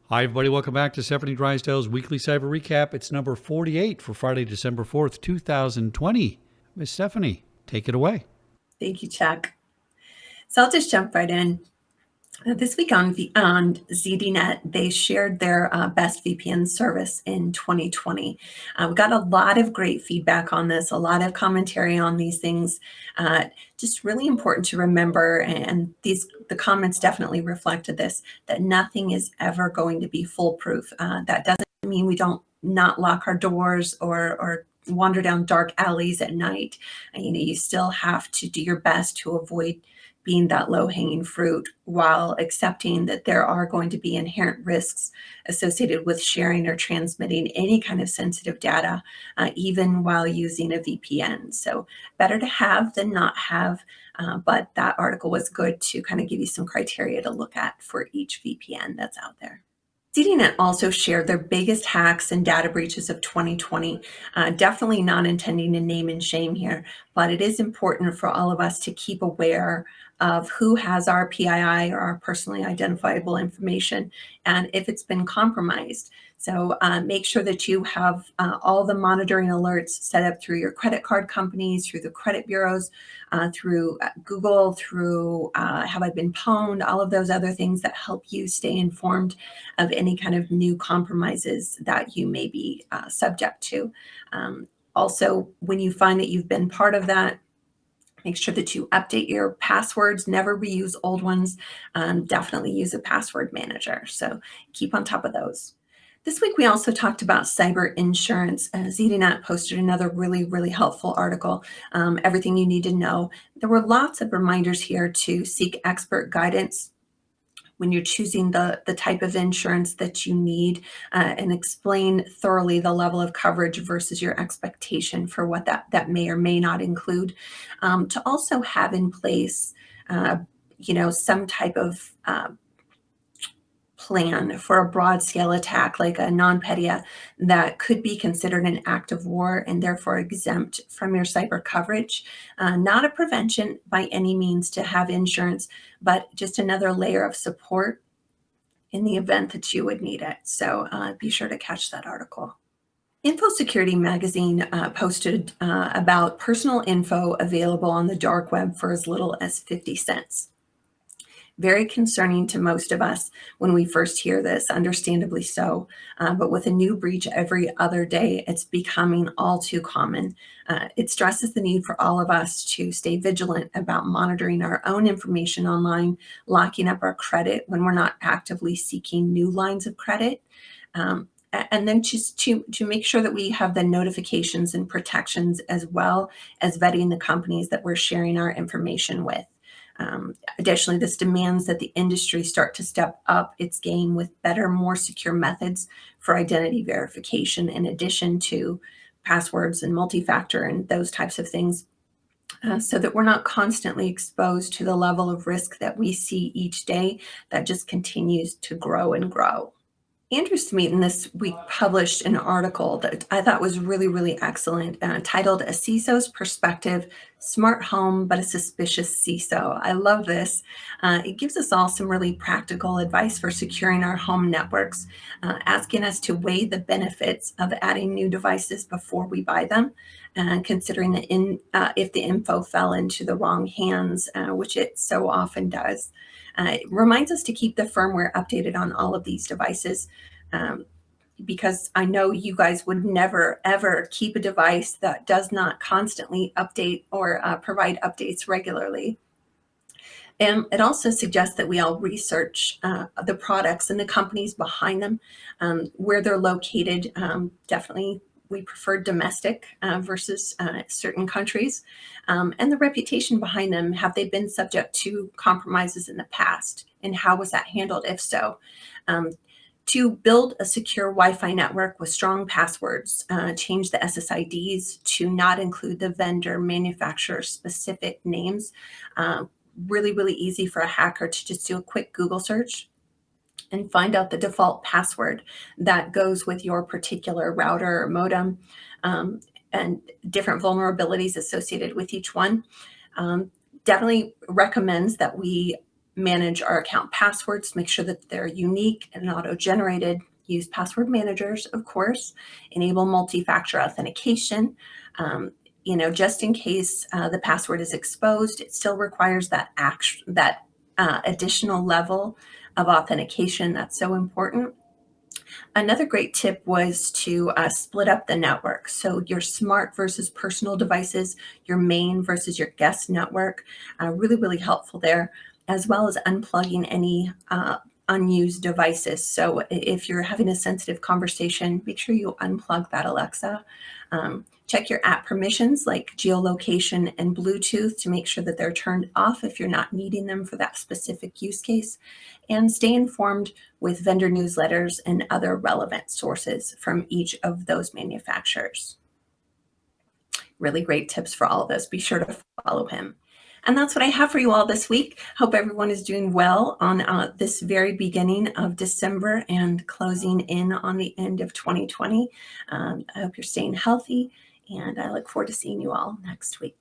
Hi, everybody. Welcome back to Stefanie Drysdale's Weekly Cyber Recap. It's number 48 for Friday, December 4th, 2020. Miss Stefanie, take it away. Thank you, Chuck. So I'll just jump right in. This week on ZDNet, they shared their best VPN service in 2020. We got a lot of great feedback on this, a lot of commentary on these things. Just really important to remember, and the comments definitely reflected this, that nothing is ever going to be foolproof. That doesn't mean we don't not lock our doors or wander down dark alleys at night. You still have to do your best to avoid being that low-hanging fruit, while accepting that there are going to be inherent risks associated with sharing or transmitting any kind of sensitive data, even while using a VPN. So better to have than not have, but that article was good to kind of give you some criteria to look at for each VPN that's out there. ZDNet also shared their biggest hacks and data breaches of 2020. Definitely not intending to name and shame here, but it is important for all of us to keep aware of who has our PII, or our personally identifiable information, and if it's been compromised. So make sure that you have all the monitoring alerts set up through your credit card companies, through the credit bureaus, through Google, through Have I Been Pwned, all of those other things that help you stay informed of any kind of new compromises that you may be subject to. Also, when you find that you've been part of that, make sure that you update your passwords, never reuse old ones. Definitely use a password manager. So keep on top of those. This week, we also talked about cyber insurance. ZDNet posted another really helpful article, everything you need to know. There were lots of reminders here to seek expert guidance when you're choosing the type of insurance that you need, and explain thoroughly the level of coverage versus your expectation for what that may or may not include. To also have in place, some type of plan for a broad scale attack like a non-PETIA that could be considered an act of war and therefore exempt from your cyber coverage. Not a prevention by any means to have insurance, but just another layer of support in the event that you would need it. So be sure to catch that article. InfoSecurity magazine posted about personal info available on the dark web for as little as 50 cents. Very concerning to most of us when we first hear this, understandably so. But with a new breach every other day, it's becoming all too common. It stresses the need for all of us to stay vigilant about monitoring our own information online, locking up our credit when we're not actively seeking new lines of credit. And then just to make sure that we have the notifications and protections, as well as vetting the companies that we're sharing our information with. Additionally, this demands that the industry start to step up its game with better, more secure methods for identity verification, in addition to passwords and multi-factor and those types of things, so that we're not constantly exposed to the level of risk that we see each day that just continues to grow and grow. Andrew Smeaton this week published an article that I thought was really excellent, titled "A CISO's Perspective: Smart Home but a Suspicious CISO." I love this. It gives us all some really practical advice for securing our home networks, asking us to weigh the benefits of adding new devices before we buy them, and considering if the info fell into the wrong hands, which it so often does. It reminds us to keep the firmware updated on all of these devices, because I know you guys would never, ever keep a device that does not constantly update or provide updates regularly. And it also suggests that we all research the products and the companies behind them, where they're located. Definitely, we prefer domestic versus certain countries, and the reputation behind them. Have they been subject to compromises in the past, and how was that handled, if so? To build a secure Wi-Fi network with strong passwords, change the SSIDs to not include the vendor manufacturer specific names. Really easy for a hacker to just do a quick Google search and find out the default password that goes with your particular router or modem, and different vulnerabilities associated with each one. Definitely recommends that we manage our account passwords, make sure that they're unique and auto-generated. Use password managers, of course. Enable multi-factor authentication. Just in case the password is exposed, it still requires that additional level of authentication. That's so important. Another great tip was to split up the network. So your smart versus personal devices, your main versus your guest network, really, really helpful there, as well as unplugging any unused devices. So if you're having a sensitive conversation, make sure you unplug that Alexa. Check your app permissions like geolocation and Bluetooth to make sure that they're turned off if you're not needing them for that specific use case. And stay informed with vendor newsletters and other relevant sources from each of those manufacturers. Really great tips for all of us. Be sure to follow him. And that's what I have for you all this week. Hope everyone is doing well on this very beginning of December and closing in on the end of 2020. I hope you're staying healthy, and I look forward to seeing you all next week.